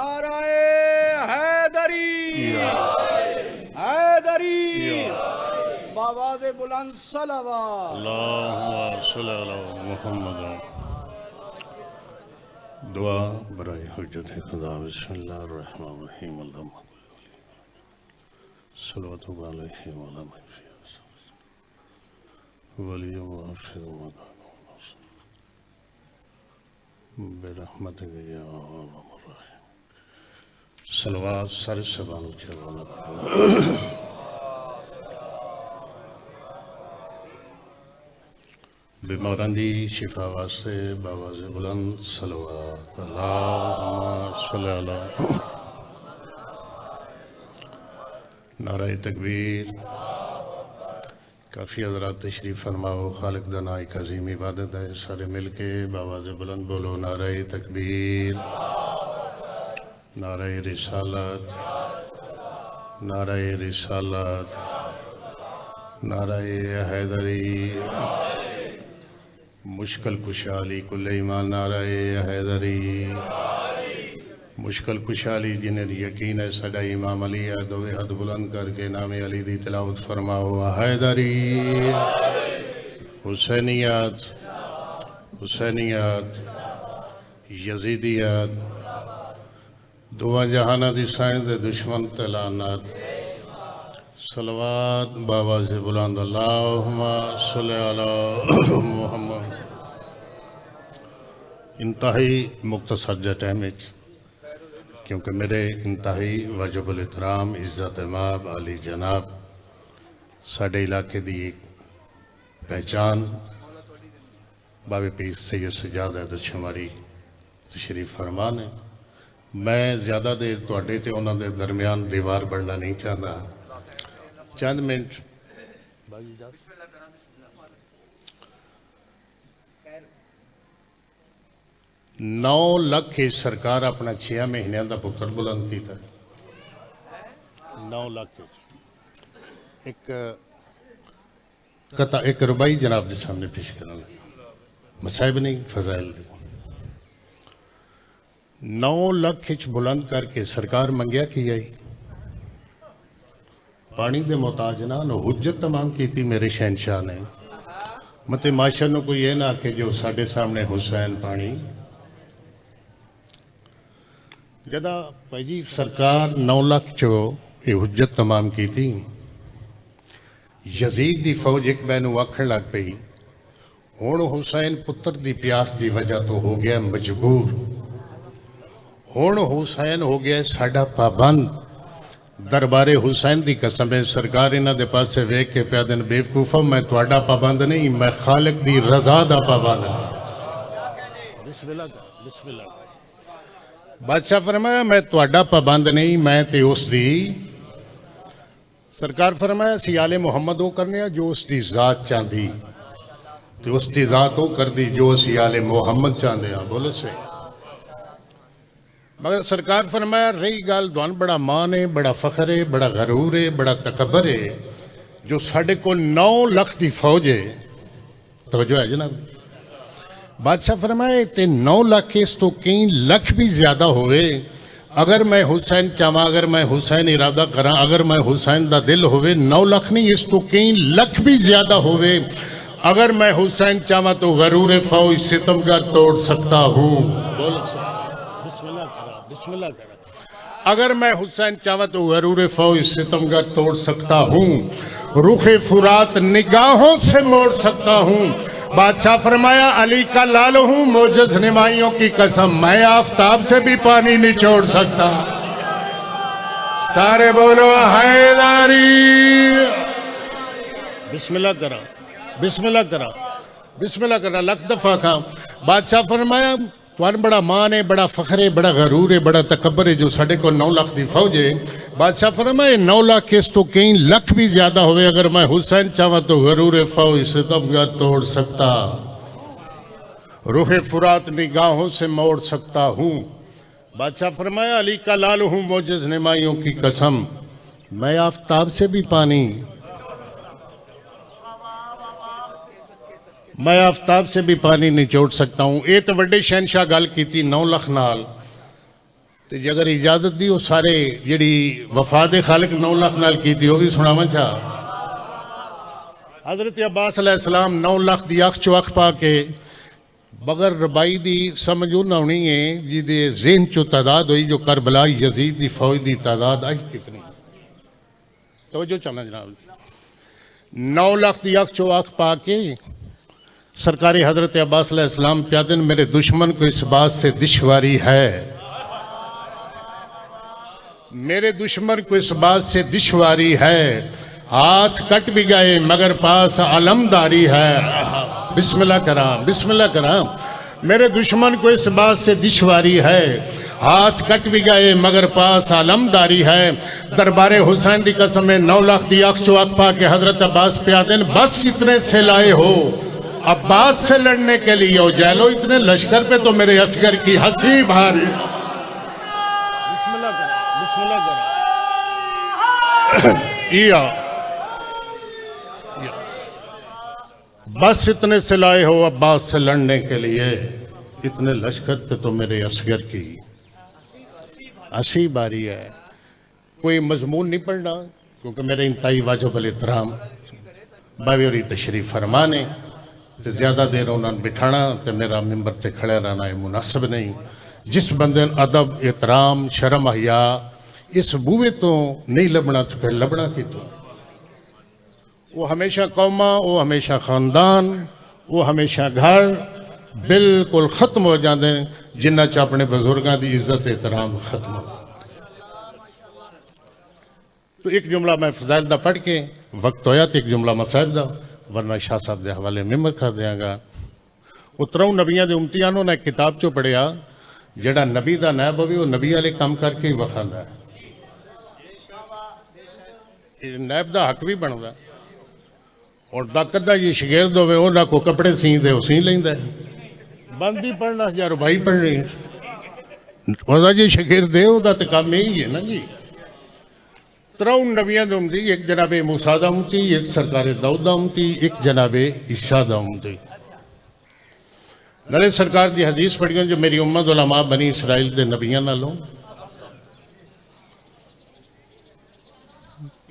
نعرہ حیدری، حیدری، بآواز بلند صلوات۔ اللہم صلی علی محمد۔ دعا برائے حجت خدا۔ بسم اللہ الرحمن الرحیم۔ اللہم صلوات علیہ وعلی ولی وحفظ مکان برحمتک یا ارحم الراحمین۔ صلوات سر سبان چلوانا پڑھا۔ بیماران دی شفا واسطے باواز بلند صلوات۔ اللہم صلی علی نعرہ تکبیر۔ کافی حضرات تشریف فرماؤ، خالق دنا ایک عظیم عبادت ہے، سارے مل کے باواز بلند بولو نعرہ تکبیر، نعرہ رسالت، نعرہ رسالت، نعرہ حیدری، مشکل کشالی کل ایمان نعرہ حیدری، مشکل کشالی جنہیں یقین ہے سڈا امام علی ہے، دو ہاتھ بلند کر کے نام علی دی تلاوت فرماؤ۔ حیدری، حسینیات، حسینیات، یزیدیات، دعا جہانہ دی سائن دے دشمن تلانات۔ صلوات باواز بلند۔ اللہم صلی علی محمد۔ انتہائی مختصر جا ٹائم کیونکہ میرے انتہائی واجب الاحترام عزت امام علی جناب ساڑھے علاقے دی ایک پہچان بابے پیر سید سجاد ہے شماری تشریف فرمان ہے۔ میں زیادہ دیر توڑے تے انہوں نے درمیان دیوار بڑھنا نہیں چاہتا، چند منٹ۔ 9 لکھ سرکار اپنا 6 مہینے دا پتر بلند کیتا ہے۔ 9 لکھ ایک ربائی جناب دے سامنے پیش کرنا مصائب نہیں فضائل دی۔ 9 لکھ بلند کر کے سرکار منگیا کی آئی پانی دے محتاج نہ حجت تمام کی تھی میرے شہنشاہ نے۔ متے معاشر نو کوئی یہ نہ کہ جو ساڑھے سامنے حسین پانی جدہ پہلی سرکار 9 لکھ چو یہ حجت تمام کی تھی، یزید دی فوج ایک بینو آکھن لگ پئی ہون حسین پتر دی پیاس دی وجہ تو ہو گیا مجبور، ہون حسین ہو گیا ساڑھا پابند۔ دربار حسین دی قسم ہے سرکار انہاں دے پاس سے ویک کے پیادن بیوقوفہ میں تواڈا پابند نہیں، میں خالق دی رضا دا پابند ہوں۔ بسم اللہ۔ بادشاہ فرمایا میں تواڈا پابند نہیں، میں تے اس دی سرکار فرمایا سیال محمد ہو کرنے جو اس دی ذات چاندی تے اس دی ذات ہو کر دی جو سیال محمد چاندے ہیں۔ بولے سے مگر سرکار فرمایا رہی گال دوان بڑا مان ہے، بڑا فخر ہے، بڑا غرور ہے، بڑا تکبر ہے جو ساڑھے کو 9 لکھ دی فوج ہے۔ توجہ ہے جناب؟ بادشاہ فرمائے تے 9 لکھ اس تو کئی لکھ بھی زیادہ ہوئے، اگر میں حسین چاہاں، اگر میں حسین ارادہ کراں، اگر میں حسین دا دل ہوئے 9 لکھ نہیں اس تو کئی لکھ بھی زیادہ ہوئے، اگر میں حسین چاہاں تو غرور فوج ستمگر توڑ سکتا ہوں۔ بسم اللہ کرا۔ اگر میں حسین چاہاں تو غرور فوج ستمگر توڑ سکتا ہوں، رخ فرات نگاہوں سے موڑ سکتا ہوں۔ بادشاہ فرمایا علی کا لال ہوں، موجز نمائیوں کی قسم میں آفتاب سے بھی پانی نہیں چھوڑ سکتا۔ سارے بولو حیدری۔ بسم اللہ کرا، بسم اللہ کرا، بسم اللہ کرا، لکھ دفعہ کھا۔ بادشاہ فرمایا توان بڑا مان ہے، بڑا فخر ہے، بڑا غرور ہے، بڑا تکبر ہے جو ساڑھے کو 9 لکھ دی فوج ہے۔ بادشاہ فرمائے 9 لکھ اس تو کئی لکھ بھی زیادہ ہوئے، اگر میں حسین چاہاں تو غرور فوج ستمگر توڑ سکتا، روح فرات نگاہوں سے موڑ سکتا ہوں۔ بادشاہ فرمایا علی کا لال ہوں، موجز نمائیوں کی قسم میں آفتاب سے بھی پانی، میں آفتاب سے بھی پانی نہیں چھوڑ سکتا ہوں۔ اے تو وڈے شہنشاہ گل کی تھی 9 لکھ نال تے جے اگر اجازت دی وہ سارے جڑی وفاد خالق 9 لاکھ نال کیتی وہ بھی سناواں چا حضرت عباس علیہ السلام 9 لاکھ دی اکھ چو اکھ پا کے بغیر ربائی دی سمجھو نہ ہونی ہے جی دے ذہن چو تعداد ہوئی جو کربلا یزید دی فوج دی تعداد آئی کتنی توجہ چاہنا جناب 9 لاکھ دی اکھ چو اکھ پا کے سرکار حضرت عباس علیہ السلام پیادن میرے دشمن کو اس بات سے دشواری ہے میرے دشمن کو اس بات سے دشواری ہے ہاتھ کٹ بھی گئے مگر پاس علمداری ہے بسم اللہ کرام بسم اللہ کرام میرے دشمن کو اس بات سے دشواری ہے ہاتھ کٹ بھی گئے مگر پاس علمداری ہے دربار حسین دی قسم 9 لاکھ دی اکھ چو اکھ پا کے حضرت عباس پیادن بس اتنے سے لائے ہو عباس سے لڑنے کے لیے ہو جیلو اتنے لشکر پہ تو میرے اصغر کی ہنسی بھاری بسم اللہ کرام بسم اللہ کرام بس اتنے سے لائے ہو عباس سے لڑنے کے لیے اتنے لشکر پہ تو میرے اصغر کی ہنسی باری ہے کوئی مضمون نہیں پڑھنا کیونکہ میرے انتہائی واجب الاحترام باوی اور تشریف فرمانے تے زیادہ دیر انہوں نے بٹھانا تے میرا ممبر تے کھڑے رہنا ہے مناسب نہیں جس بندے ادب احترام شرم حیا اس بوئے تو نہیں لبنا تو پھر لبنا کی تو وہ ہمیشہ قومہ وہ ہمیشہ خاندان وہ ہمیشہ گھر بالکل ختم ہو جاندے جنہ چا اپنے بزرگاں دی عزت احترام ختم ہو تو ایک جملہ میں فضائل دا پڑھ کے وقت ہویا تو ایک جملہ مسائل دا ورنہ شاہ صاحب دے حوالے ممبر کر دیاں گا اتروں نبیاں دے امتیانوں نے کتاب چو پڑھیا جڑا نبی دا نیب ہوئی وہ نبی والے کام کر کے ہی وکھاندا ہے نیب دا حق بھی بندا اور داکدہ یہ شگرد ہوئے اونا کو کپڑے سین دے وہ سین لیں دے بندی پڑھنا یا ربائی پڑھنی اونا جی شگرد دے اونا تکام میں ہی ہے نا جی ترون نبیان دوم دی ایک جناب موسیٰ دا امتی ایک سرکار داؤد دا امتی ایک جناب عیسیٰ دا امتی نلے سرکار دی حدیث پڑھیں جو میری امت علماء بنی اسرائیل دے نبیان نہ لوں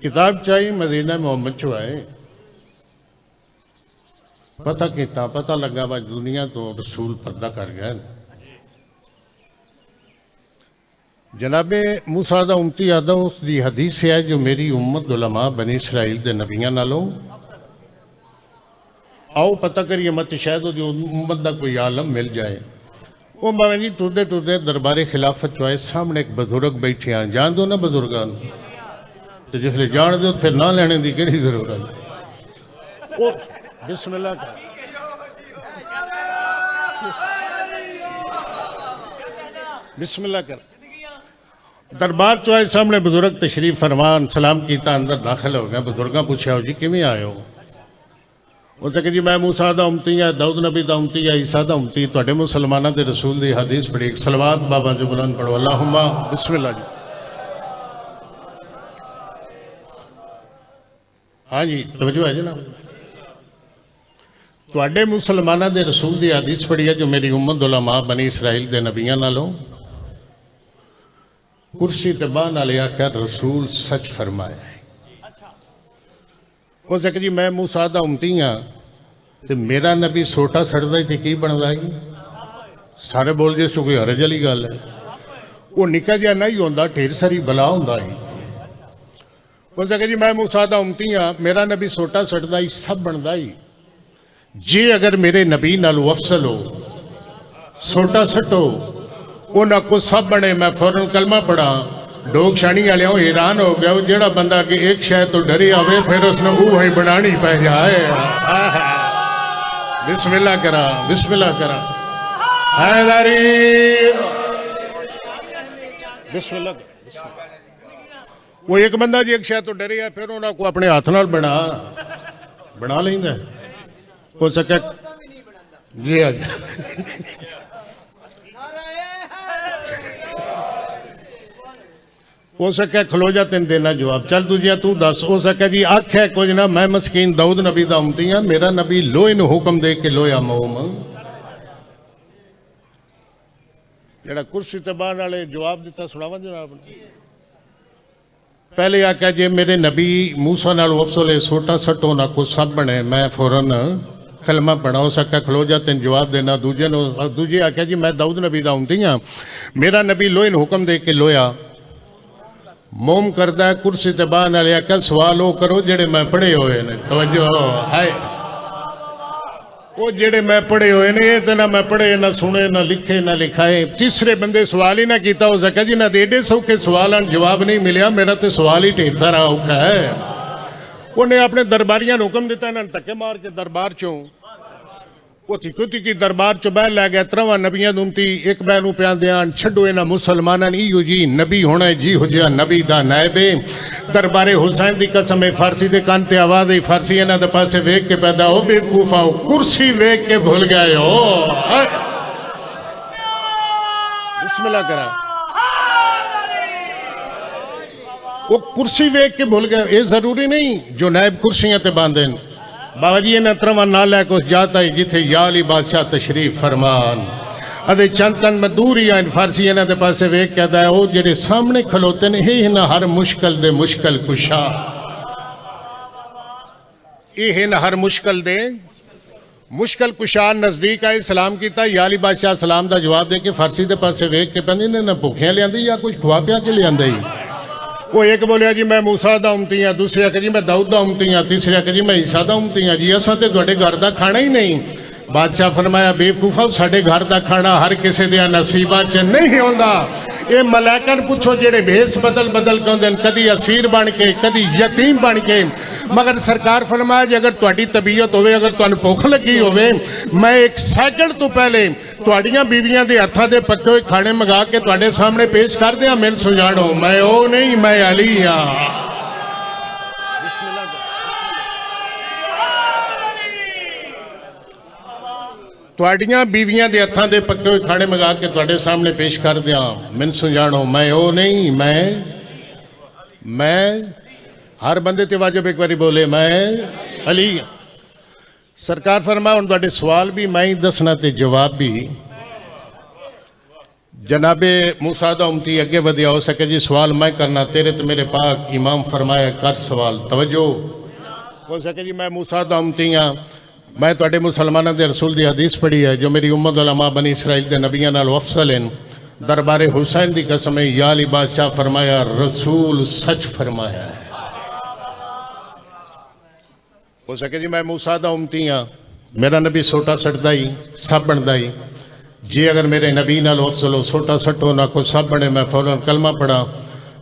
کتاب چاہیے مدینہ محمد چوائے پتہ کیتا پتہ لگا با دنیا تو رسول پردہ کر گئے جناب موسیٰ دا امتی آدھا اس دی حدیث ہے جو میری امت علماء بنی اسرائیل دے نبیاں نہ لو آؤ پتہ کریے مت شاید دی امت دا کوئی عالم مل جائے وہ میں جی ٹردے دربار خلافت چوائے سامنے ایک بزرگ بیٹھے ہیں جان دو نا بزرگان تو جس لئے جان دو پھر نہ لینے دی کری ضرورت بسم اللہ کا بسم اللہ کر دربار چوائے سامنے بزرگ تشریف فرمان سلام کیتا اندر داخل ہو گیا بزرگاں پوچھا ہو جی کیویں آئے ہو وہ کہا کہ جی میں موسیٰ دا امتی ہے داؤد نبی دا امتی ہے عیسیٰ دا امتی توڑے مسلمانہ دے رسول دی حدیث پڑھی ایک صلوات بابا جو بلند پڑھو اللہم بسم اللہ جی ہاں جی توجہ ہے جناب توڑے مسلمانہ دے رسول دی حدیث پڑھی ہے جو میری امت علماء بنی اسرائیل دے نبیاں نہ لو کرسی تبان علیہ کر رسول سچ فرمائے وہ کہا جی میں موسیٰ دا امتی ہاں تو میرا نبی سوٹا سڑتا ہی تھی کی بن رہا ہے سارے بول جیسے کوئی حرج علی گل ہے وہ نکا جا نہیں ہوندہ ٹھیر ساری بلا ہوندہ ہی وہ کہا جی میں موسیٰ دا امتی ہاں میرا نبی سوٹا سڑتا ہی سب بندا ہی جی اگر میرے نبی نالو افضل ہو سوٹا سٹو انہاں کو سب بنے میں فوراں کلمہ پڑھا ڈوگ شانی والے ہوں حیران ہو گیا وہ جڑا بندہ کہ ایک شاید تو ڈری آوے پھر اس نے وہ ہی بنانی پہ جائے بسم اللہ کرا بسم اللہ کرا حیدری بسم اللہ کرا وہ ایک بندہ جی ایک شاید تو ڈری ہے پھر انہاں کو اپنے ہاتھ نال بنا لیں گے ہو سکے جی آج ہو سکے کھلو جا تین دینا جواب چل تجھے تو دس ہو سکے جی آنکھ ہے کچھ نہ میں مسکین داؤد نبی دا امتی ہاں میرا نبی لوئے نو حکم دے کے لویا موم جڑا کرسی تے بہن والے جواب دیتا سناواں جناب نے پہلے آکھیا جے میرے نبی موسیٰ نال افضل سوٹا سٹو نہ کو سب بنے میں فوراً کلمہ پڑھا ہو سکتا کھلو جا تین جواب دینا دوجے آکھیا جی میں داؤد نبی دا ہونتی ہاں میرا نبی لوہے نے حکم دے کے لویا موم کردہ ہے کرسی تے بہن والے آکھیا سوال ہو کرو جڑے میں پڑھے ہوئے نے توجہ ہائے وہ جڑے میں پڑھے ہوئے نے یہ تو نہ میں پڑھے نہ سنے نہ لکھے نہ لکھائے تیسرے بندے سوال ہی نہ کیتا ہو سکا جی نہ دیڑے سو کے سوالان جواب نہیں ملیا میرا تو سوال ہی ٹھیک سارا اوکھا ہے انہیں اپنے درباریاں نے حکم دیتا ہے نہ تکے مار کے دربار چوں وہ تھی کی دربار چو بیل لے گیا ترواں نبیاں دونتی ایک بینو پیان دیان چھڑو اینا مسلمانان ایو جی نبی ہونا ہے جی ہو جیا نبی دا نائبے دربار حسین دی قسم فارسی دے کانتے آواز ہے فارسی اینا دا پاسے ویک کے پیدا ہو بے کوفہ ہو کرسی ویک کے بھول گئے ہو بسم اللہ کرا وہ کرسی ویک کے بھول گئے یہ ضروری نہیں جو نائب کرسیاں تے باندھیں بابا جی نے ترواں نہ لے کو جاتا ہے جتھے یا علی بادشاہ تشریف فرمان ادھے چند کن میں دور ہی آئین فارسی انہاں دے پاسے ویک کہتا ہے او جڑے سامنے کھلوتے نے ہی نہ ہر مشکل دے مشکل کشا یہ نہ ہر مشکل دے مشکل کشا نزدیک آئے سلام کیتا یا علی بادشاہ سلام دا جواب دے کے فارسی دے پاسے ویک کے پہنے نے نہ بھوکیاں لے آندی یا کچھ کھوا پیا کے لے آندی وہ ایک بولیا جی میں موسیٰ دا امتی ہاں دوسرے کہ جی میں داؤد دا امتی ہاں تیسرے کہ جی میں عیسیٰ دا امتی ہاں جی ایسا تے دوڑے گھر دا کھانا ہی نہیں بادشاہ فرمایا بیوقوفا ساڈے گھر دا کھانا ہر کسی دیا نصیباں چ نہیں ہوندا اے ملائکہ پوچھو جڑے بھیس بدل بدل کے ہوندے کدی اسیر بن کے کدی یتیم بن کے مگر سرکار فرمایا جے اگر تہاڈی طبیعت ہوے اگر تانوں بھوک لگی ہوے میں ایک سیکنڈ تو پہلے تہاڈیاں بیویاں دے ہتھاں دے پکے ہوئے کھانے منگا کے تہاڈے سامنے پیش کر دیاں میرے سجاڑو میں او نہیں میں علی ہاں تواڈیاں بیویاں دے ہتھاں دے پکے ہوئے کھانے منگا کے تواڈے سامنے پیش کر دیاں من سجاڑو میں او نہیں میں ہر بندے تے واجب ایک باری بولے میں علی سرکار فرمایا ان تواڈے سوال بھی میں ہی دسنا تے جواب بھی جناب موسیٰ دا امتی اگے ودیا ہو سکے جی سوال میں کرنا تیرے تے میرے پاک امام فرمایا کر سوال توجہ ہو سکے جی میں موسیٰ دا امتی ہاں میں توڑے مسلمانہ دے رسول دی حدیث پڑھی ہے جو میری امت علماء بنی اسرائیل دے نبیاں نال افضل ہیں دربار حسین دی قسم ہے یا علی بادشاہ فرمایا رسول سچ فرمایا ہے ہو سکے جی میں موسیٰ دا امتی ہاں میرا نبی سوٹا سٹ دائی سب بن دائی جی اگر میرے نبی نال افضل ہو سوٹا سٹو نہ کو سب بنے میں فوراً کلمہ پڑھا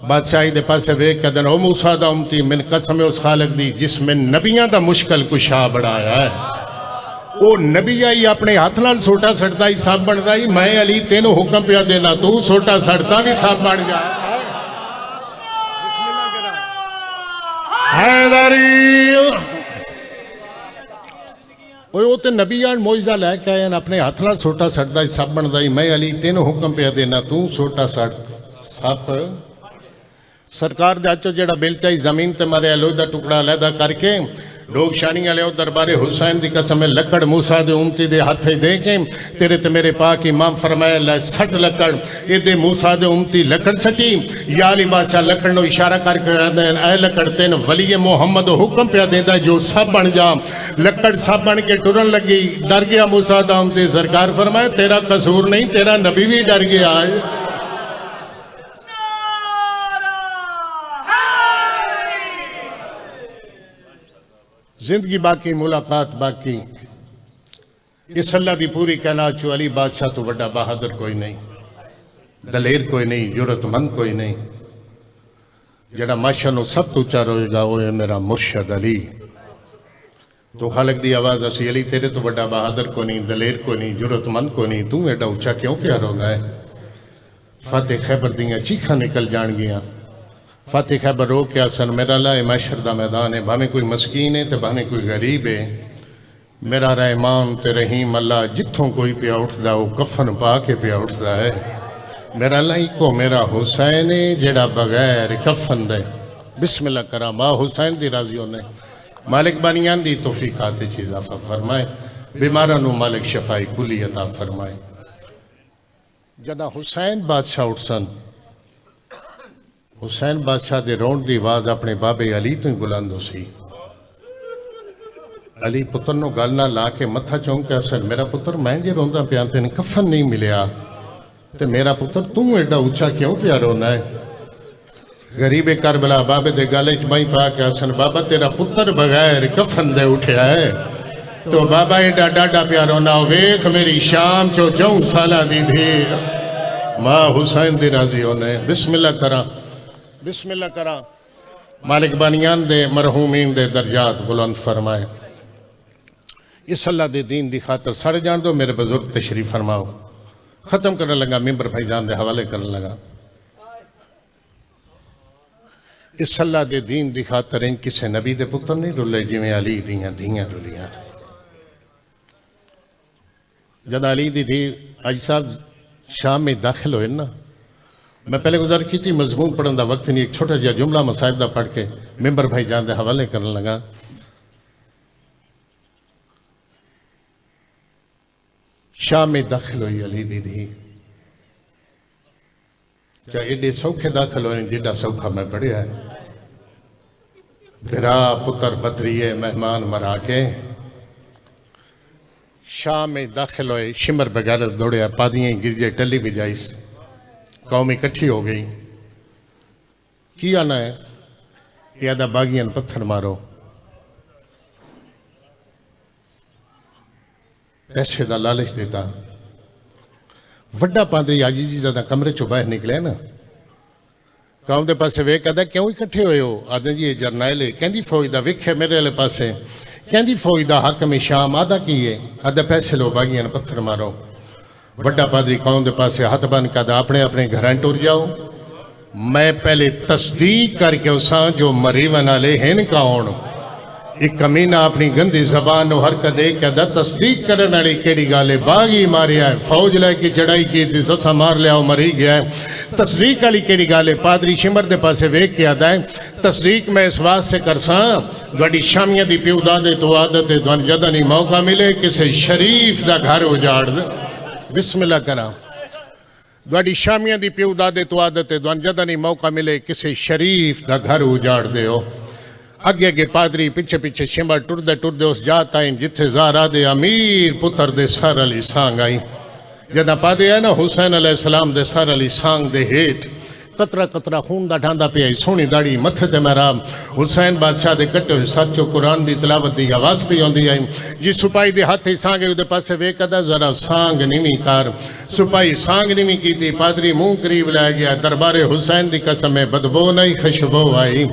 بادشاہی دے پاسے ویک کہتے ہیں او موسیٰ دا امتی من قسم اس خالق دی جس میں نبیاں دا مشکل کشا بڑھایا ہے او نبی آئی اپنے ہاتھ نال سوٹا سڑتا ہی سب بڑھتا ہی میں علی تینوں حکم پیا دینا تو سوٹا سڑتا بھی سب بڑھ جا حیدری وہ تے نبی آن موجزہ لے کے آئین اپنے ہاتھ نال سوٹا سڑتا ہی سب بڑھتا ہی میں علی تینوں حکم پیا دینا تو سوٹا سڑ سب سرکار دے اچھو جڑا بیلچائی زمین تے مارے الوی دا ٹکڑا علیحدہ کر کے لوگ شانیاں لے دربار حسین دی قسم لکڑ موسیٰ دے امتی دے ہاتھے دے کے تیرے تے میرے پاک امام فرمایا لے سٹ لکڑ اے دے موسیٰ دے امتی لکڑ سٹی یا علی بادشاہ لکڑ نو اشارہ کر کے اے لکڑ تین ولی محمد حکم پہ دیتا جو سب بن جا لکڑ سب بن کے ٹرن لگی ڈر گیا موسیٰ دا امتی سرکار فرمایا تیرا قصور نہیں تیرا نبی بھی ڈر گیا ہے زندگی باقی ملاقات باقی اس اللہ دی پوری کائنات چو علی بادشاہ تو بڑا بہادر کوئی نہیں دلیر کوئی نہیں جرت مند کوئی نہیں جڑا ماشاء نو سب تو چار ہوئے گا وہ ہے میرا مرشد علی تو خالق دی آواز اسی علی تیرے تو بڑا بہادر کوئی نہیں دلیر کوئی نہیں جرت مند کوئی نہیں تو ایڈا اچھا کیوں پیار ہو گئے فاتح خیبر دیاں چیخاں نکل جان گیاں فاتح خیبر رو کیا سن میرا لائے معاشر دا میدان ہے بھانے کوئی مسکین ہے تے بھانے کوئی غریب ہے میرا رحمان تے رحیم اللہ جتھوں کوئی پیا اٹھ دا وہ کفن پا کے پیا اٹھ دا ہے میرا اللہ کو میرا حسین ہے جڑا بغیر کفن دے بسم اللہ کرا ماں حسین دی راضیوں نے مالک بانیان دی توفیقات چیز آفا فرمائے بیمارانو مالک شفائی کلی عطا فرمائے جدا حسین بادشاہ اٹھ سن حسین بادشاہ دے رون دی آواز اپنے بابے علی تو ہی بلند ہو سی علی پتر نو گل نہ لا کے متھا چونکیا سن میرا پتر میں جے روندا پیا تین کفن نہیں ملیا تے میرا پتر تم ایڈا اونچا کیوں پیا رونا ہے غریب کربلا بابے دے گالے چ بائیں پا کے سن بابا تیرا پتر بغیر کفن دے اٹھیا ہے تو بابا ایڈا ڈاڈا پیا رونا ویکھ میری شام چو 4 سالہ دی تھی ماں حسین دی راضی ہونے بسم اللہ کرا مالک بانیان دے مرحومین دے درجات بلند فرمائے اس اللہ دے دین دی خاطر سارے جان دو میرے بزرگ تشریف فرماؤ ختم کرنے لگا ممبر بھائی جان دے حوالے کرنے لگا اس اللہ دے دین دی خاطر ان کسے نبی دے پتر نہیں رولے جویں علی دیاں رولیاں جد علی دی تھی آج صاحب شام میں داخل ہوئے نا میں پہلے گزار کی تھی مضمون پڑھن دا وقت نہیں ایک چھوٹا جا جملہ مصائب دا پڑھ کے ممبر بھائی جان دے حوالے کرنے لگا شام میں داخل ہوئی علی دی تھی کیا ایڈے سوکھے داخل ہوئے جیڈا سوکھا میں پڑھیا ہے بھرا پتر بطریے مہمان مرا کے شام میں داخل ہوئے شمر بغیرت دوڑیا پادیاں گرجے ٹلی بھی جائیس قوم اکٹھی ہو گئی کی آنا ہے یادہ باغیاں پتھر مارو پیسے دا لالچ دیتا وڈا پاندری عاجزی دا کمرے چو باہر نکلے نا قوم دے پاسے وے کہدا کیوں اکٹھے ہوئے ہو آدھے جی یہ جرنائل ہے کہندی فوج دا وکھے میرے والے پاسے کہندی فوج دا حاکم شام آدھا کیے آدھا پیسے لو باغیاں پتھر مارو وڈا پادری قوم دے پاسے ہاتھ بن کہدا اپنے گھران ٹور جاؤ میں پہلے تصدیق کر کے اساں جو مریون والے ہیں کون ایک کمینہ اپنی گندی زبان نو حرکت دے کہدا تصدیق کرنے والی کیڑی گالے باغی ماریا ہے فوج لے کے چڑھائی کی تھی سسا مار لیا ہو مری گیا ہے تصدیق والی کیڑی گالے پادری شمر دے پاسے ویک کے آدھا ہے تصدیق میں اس بات سے کرساں گاڑی شامیہ دی پیو دادے تو عادت دوان جدہ نہیں موقع ملے کسے شریف دا گھر اجاڑ دے بسم اللہ کرا گاڑی شامیہ دی پیو دادے تو عادت دوان جدہ نہیں موقع ملے کسے شریف دا گھر اجاڑ دے ہو اگے پادری پیچھے شمر ٹر دے اس جاتا ہیں جتھے زارا دے امیر پتر دے سر علی سانگ آئی جدہ پادری ہے نا حسین علیہ السلام دے سر علی سانگ دے ہیٹ قطرہ خون دا ڈھاندا پہ آئی سونی داڑی متھے دے محراب حسین بادشاہ دے کٹے ہوئے سچو قرآن دی تلاوت دی آواز پہ ہوندی آئی جی سپائی دے ہاتھ ہی سانگے دے پاسے وے کدا ذرا سانگ نیمی کار سپائی سانگ نیمی کی تھی پادری منہ قریب لے گیا دربار حسین دی قسم میں بدبو نہیں خوشبو آئی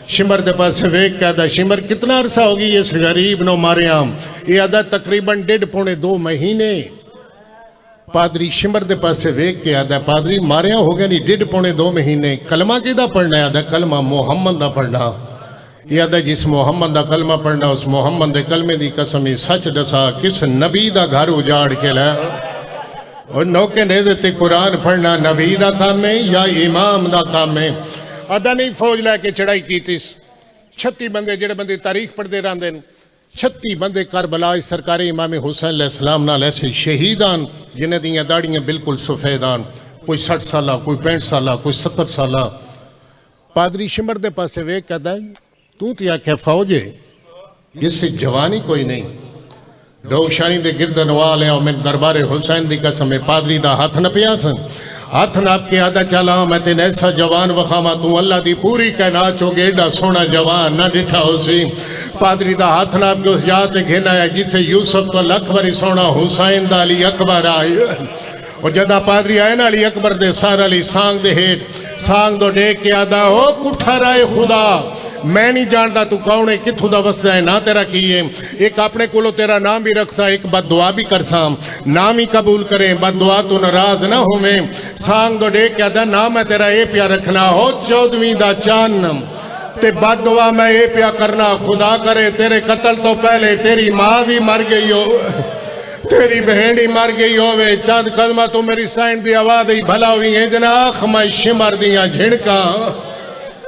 شمر دے پاسے ویک کہدا شمر کتنا عرصہ ہوگی اس غریب نو ماریام یہ آدھا تقریباً 1.5 مہینے پادری شمر دے پاسے ویک کے آدھا پادری ماریا ہو گیا نہیں 1.5 مہینے کلمہ کیدا پڑھنا ہے آدھا کلمہ محمد دا پڑھنا یہ آدھا جس محمد دا کلمہ پڑھنا اس محمد دے کلمے دی قسمی سچ دسا کس نبی دا گھر اجاڑ کے لے اور نوکے نیزے تے قرآن پڑھنا نبی دا کام ہے یا امام دا کام ہے آدھا نہیں فوج لے کے چڑھائی کی تیس 36 بندے جڑے بندے تاریخ پڑھ دے رہن دیں 36 بندے کربلا سرکار امام حسین علیہ السلام نال ایسے شہیدان جنہیں دیاں داڑیاں بالکل سفیدان کوئی 60 سالہ کوئی 65 سالہ کوئی 70 سالہ پادری شمر دے پاسے وے کہدا ہے تو تیا کہ فوج ہے جس سے جوانی کوئی نہیں دو شانی دے گردن والے اور میں دربار حسین دی قسم پادری دا ہاتھ نہ پیا سن ہاتھ ناپ کے آدھا چلا میں تین ایسا جوان وخاما تو اللہ دی پوری کائنات چو گیڈا سونا جوان نہ ڈٹھا ہو سی پادری دا ہاتھ ناپ کے اس جات گھنا ہے جتھے یوسف تو اکبری سونا حسین دا علی اکبر آئی اور جدہ پادری آئے نا علی اکبر دے سار علی سانگ دے ہیٹ سانگ دو ڈیک کے آدھا ہو کٹھا رائے خدا میں نہیں جانتا تو کون ہے کتھو دا وسدہ ہے نہ تیرا کیے ایک اپنے کولو تیرا نام بھی رکھ سا ایک بد دعا بھی کر سا نام ہی قبول کریں بد دعا تو ناراض نہ ہو میں سانگ دو ڈیک کیا دا نام ہے تیرا اے پیا رکھنا ہو 14ویں دا چانم تے بد دعا میں اے پیا کرنا خدا کرے تیرے قتل تو پہلے تیری ماں بھی مر گئی ہو تیری بہنی مر گئی ہوئے چاند قدمہ تو میری سائن دی آواز ہی بھلا ہوئی ہیں جناخ میں شمر دیاں جھڑکاں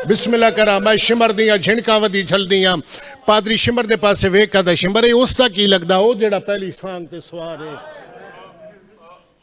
بسم اللہ کرا میں شمر دیاں جھنکاں ودی جھل دیاں پادری شمر دے پاسے ویکا دا شمر ہے اس دا کی لگ دا ہو جڑا پہلی سانگ تے سوار ہے